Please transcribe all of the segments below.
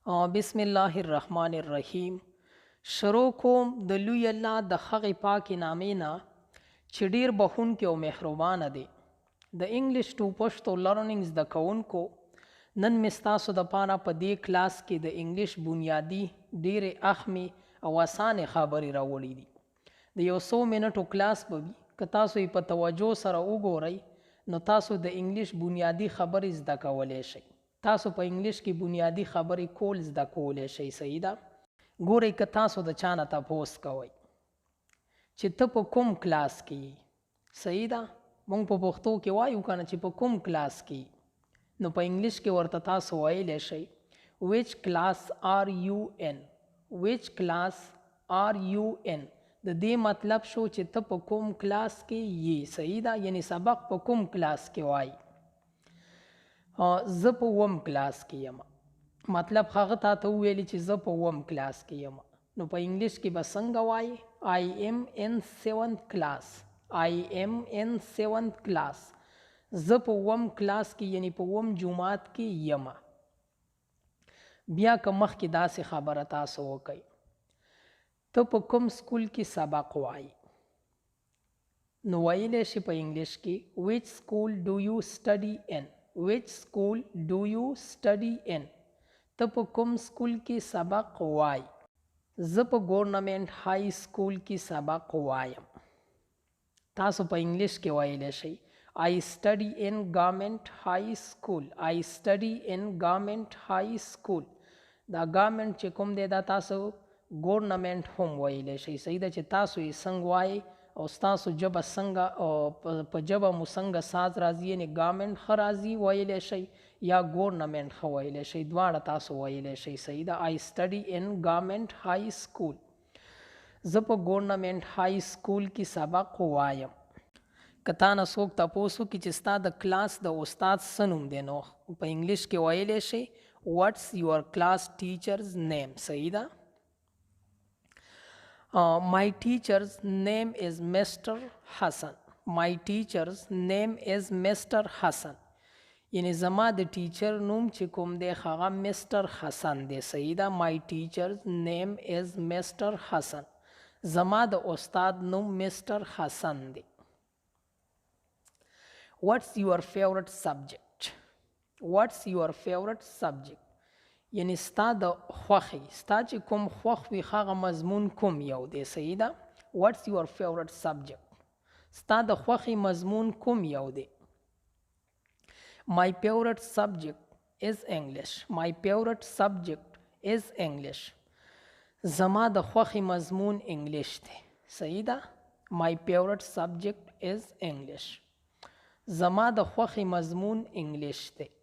بسم الله الرحمن الرحیم. شروع کوم د لوی الله د هغې پاکې نامې نه چې ډیر بخښونکی او مهربانه دی. د انګلیش ټو پښتو لرنینګ زده کوونکو، نن مې ستاسو دپاره په دې کلاس کې د انګلیش بنیادي ډیرې اهمې او اسانې خبرې راوړي دي. د یو څو منټو کلاس به وي. که تاسو یې په توجه سره وګورئ نو تاسو د انګلیش بنیادي خبرې زده کولی شئ. تاسو په انګلیش کې بنیادي خبرې کول زده کولی شئ. صحیح ده؟ ګورئ، که تاسو د چا نه تپوس کوئ چې ته په کوم کلاس کې یې، صحیح ده؟ موږ په پښتو کې وایو که نه چې په کوم کلاس کې یې، نو په انګلیش کې ورته تاسو ویلی شئ which class are you in. which class are you in. د دې مطلب شو چې ته په کوم کلاس کې یې. صحیح ده؟ یعنی سبق په کوم کلاس کې وایي. زه په اووم کلاس کې یم، مطلب هغه تا ته وویلي چې زه په اووم کلاس کې یم، نو په انګلیش کې به څنګه وایي؟ I am in 7th class. I am in 7th class. زه په اووم کلاس کې یعنی په اووم جماعت کې یم. بیا که مخکې داسې خبره تاسو وکئ، ته په کوم سکول کې سبق وایي، نو ویلی شي په انګلیش کې which school do you study in. which school do you study in. ته په کوم سکول کې سبق وایي. زه په ګورنمنټ های سکول کې سبق وایم. تاسو په انګلیش کې ویلی شئ I study in government high school. I study in government high school. دا government چې کوم دی دا تاسو ګورنمنټ هم ویلی شئ. صحیح ده چې تاسو یې څنګه وایي او ستاسو ژبه څنګه په ژبه مو څنګه ساز راځي، یعنې ګورنمنټ ښه راځي ویلی شئ یا ګورنمنټ ښه ویلی شئ، دواړه تاسو ویلی شئ. صحیح ده؟ I study in government high school. زه په ګورنمنټ های سکول کې سبق وایم. که تا نه څوک تپوس وکړي چې ستا د کلاس د استاد څه نوم دی، نو په انګلیش کې ویلی شئ what's your class teacher's name. صحیح ده؟ My teacher's name is Mr. Hassan. My teacher's name is Mr. Hassan. یعنی زما د ټیچر نوم چې کوم دی هغه مسټر حسن دی. صحیح ده؟ My teacher's name is Mr. Hassan. زما د استاد نوم مسټر حسن دی. What's your favorite subject. What's your favorite subject. یعنی ستا د خوښې، ستا چې کوم خوښ وي هغه مضمون کوم یو دی. صحیح ده؟ What's your favorite subject. ستا د خوښې مضمون کوم یو دی. My favorite subject is English. My favorite subject is English. زما د خوښې مضمون انګلیش دی. صحیح ده؟ My favorite subject is English. زما د خوښې مضمون انګلیش دی.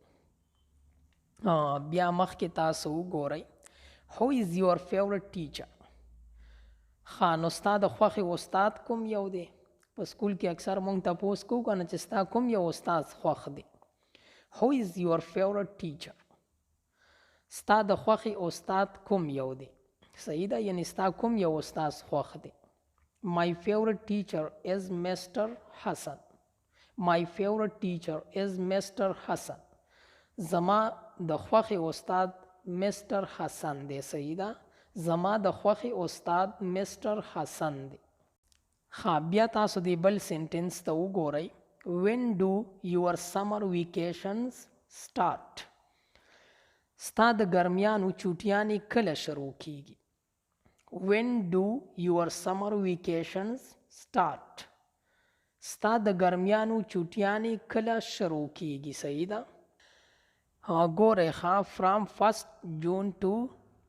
بیا مخکې تاسو وګورئ who is your favorite teacher. ښه، نو ستا د خوښې استاد کوم یو دی؟ په سکول کې اکثر مونږ تپوس کوو که نه چې ستا کوم یو استاد خوښ دی. who is your favorite teacher. ستا د خوښې استاد کوم یو دی. صحیح ده؟ یعنی ستا کوم یو استاد خوښ دی. My favorite teacher is Mr. Hassan. My favorite teacher is Mr. Hassan. زما د خوښې استاد مسټر حسن دی. صحیح ده؟ زما د خوښې استاد مسټر حسن دی. ښه، بیا تاسو دی بل سینټنس ته وګورئ when do your summer vacations start. ستا د ګرمیانو چوټیانې کله شروع کیږي. when do your summer vacations start. ستا د ګرمیانو چوټیانې کله شروع کیږي. صحیح ده؟ ګورئ ښه from 1st June to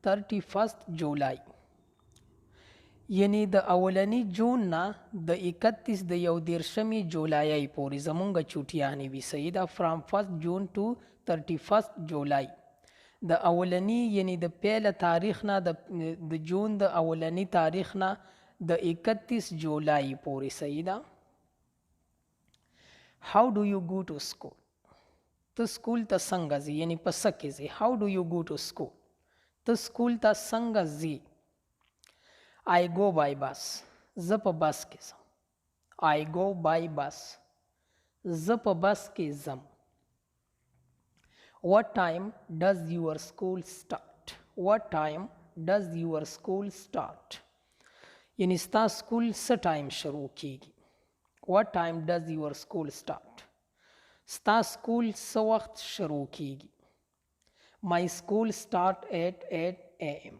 31st July. یعنی د اولنی جون نه د 31 د 31 جولای پورې زمونږ چوټیانې وي. صحیح ده؟ from 1st June to 31st July. د اولنی یعنی د پیله تاریخ نه د جون د اولنی تاریخ نه د 31 جولای پورې. صحیح ده؟ how do you go to school. ته سکول ته څنګه ځې، یعنی په څه کې ځې. how do you go to school. ته سکول ته څنګه ځې. I go by bus. زه په بس کې ځم. I go by bus. زه په بس کې ځم. What time does your school start. what time does your school start یعنی ستا سکول څه ټایم شروع کیږي what time does your school start ستا سکول څه وخت شروع کیږي my school start at 8 am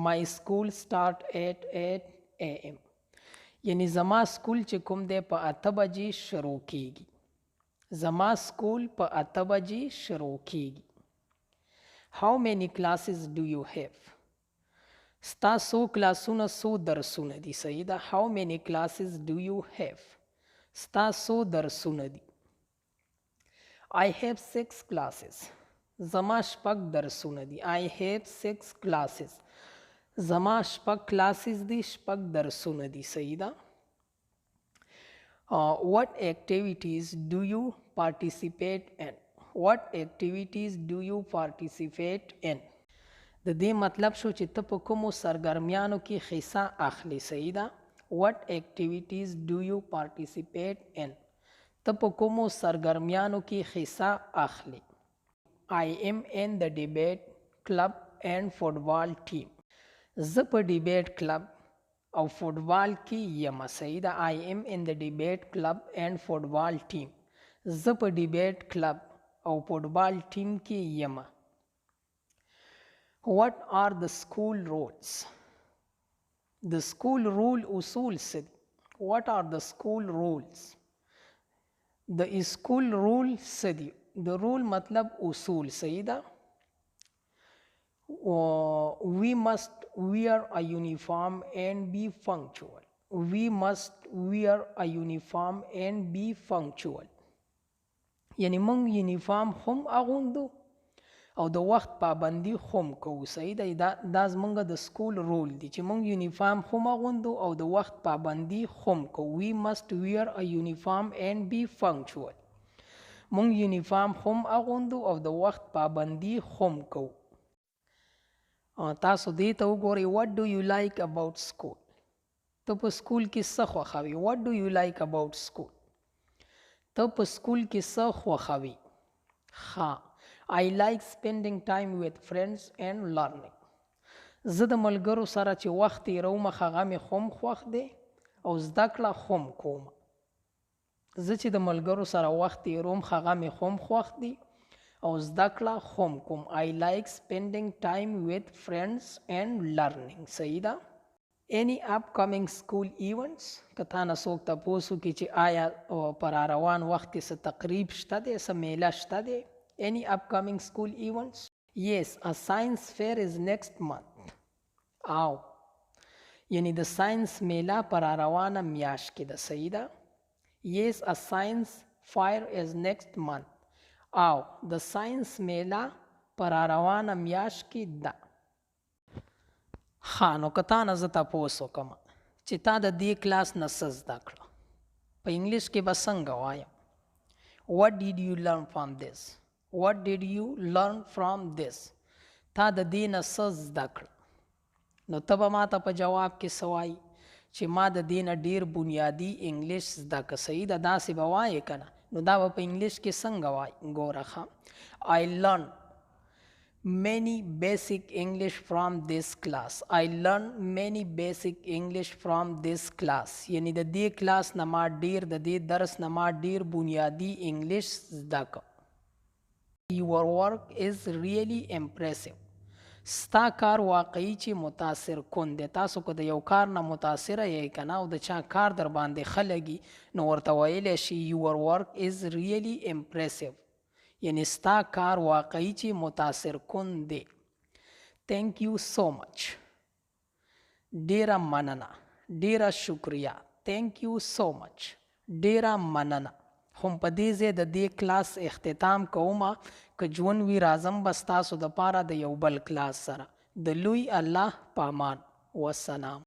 my school start at 8 am یعنی زما سکول چې کوم دی په 8 بجې شروع کیږي زما سکول په 8 بجې شروع کیږي how many classes do you have ستا څو کلاسونه څو درسونه دي صحیح ده how many classes do you have ستا څو درسونه دي I have 6 classes زما شپږ درسونه دي I have 6 classes زما شپږ classes دي شپږ درسونه دي صحیح ده what activities do you participate in what activities do you participate in د دې مطلب شو چې ته په کومو سرګرمیانو کې حصہ اخلي صحیح ده what activities do you participate in ته په کومو سرګرمیانو کې حصہ اخلي I am in the debate club and football team زه په ډیبیټ کلب او فوټبال کې یم صحیح ده I am in the debate club and football team زه په ډیبیټ کلب او فوټبال ټیم کې یم what are the school rules the school rule اصول څه دي what are the school rules د اسکول رول څه دي د رول مطلب اصول صحیح ده we must wear a uniform and be punctual we must wear a uniform and be punctual یعنی موږ یونیفارم هم اغوندو او د وخت پابندي هم کوو صحیح ده دا زموږ د سکول رول دی چې موږ یونیفارم هم اغوندو او د وخت پابندي هم کوو we must wear a uniform and be punctual موږ یونیفارم هم اغوندو او د وخت پابندي هم کوو تاسو دې ته وګورئ what do you like about school ته په سکول کې څه خوښوي what do you like about school ته په سکول کې څه خوښوي ها I like spending time with friends and learning زه د ملګرو سره چې وخت تیروم هغه مې هم خوښ دی او زده کړه هم کوم زه چې د ملګرو سره وخت تیروم هغه مې هم خوښ دی او زده کړه هم کوم I like spending time with friends and learning صحیح ده any upcoming school events که تا نه څوک تپوس وکړي چې آیا په راروان وخت کې څه تقریب شته دی څه میله شته دی any upcoming school events yes a science fair is next month او یعنی د ساينس میله په راروانه میاشت کې ده صحیح ده yes a science fair is next month او د ساينس میله په راروانه میاشت کې ده ښه نو که تا نه زه تپوس وکړم چې تا د دې کلاس نه څه زده کړه په انګلیش کې به څنګه وایم what did you learn from this what did you learn from this تا د دې نه څه زده کړه نو ته به ما ته په جواب کې څه وایي چې ما د دې نه ډېر بنیادي انګلیش زده که صحیح ده داسې به وایې که نه نو دا به په انګلیش کې څنګه وایي ګوره ښه I learned many basic English from this class I learned many basic English from this class یعنی د دې کلاس نه ما ډېر د دې درس نه ما ډېر بنیادي انګلیش زده که Your work is really impressive ستا کار واقعي چې متاثر کن دی تاسو که د یو کار نه متاثره یې که نه او د چا کار در باندې ښه لګي نو ورته ویلی شي Your work is really impressive یعنی ستا کار واقعي چې متاثر کن دی Thank you so much ډیره مننه ډیره شکریه Thank you so much ډیره مننه هم په دې ځای د دې کلاس اختتام کومه که ژوند وي راځم به ستاسو دپاره د یو بل کلاس سره د لوی الله په امان والسلام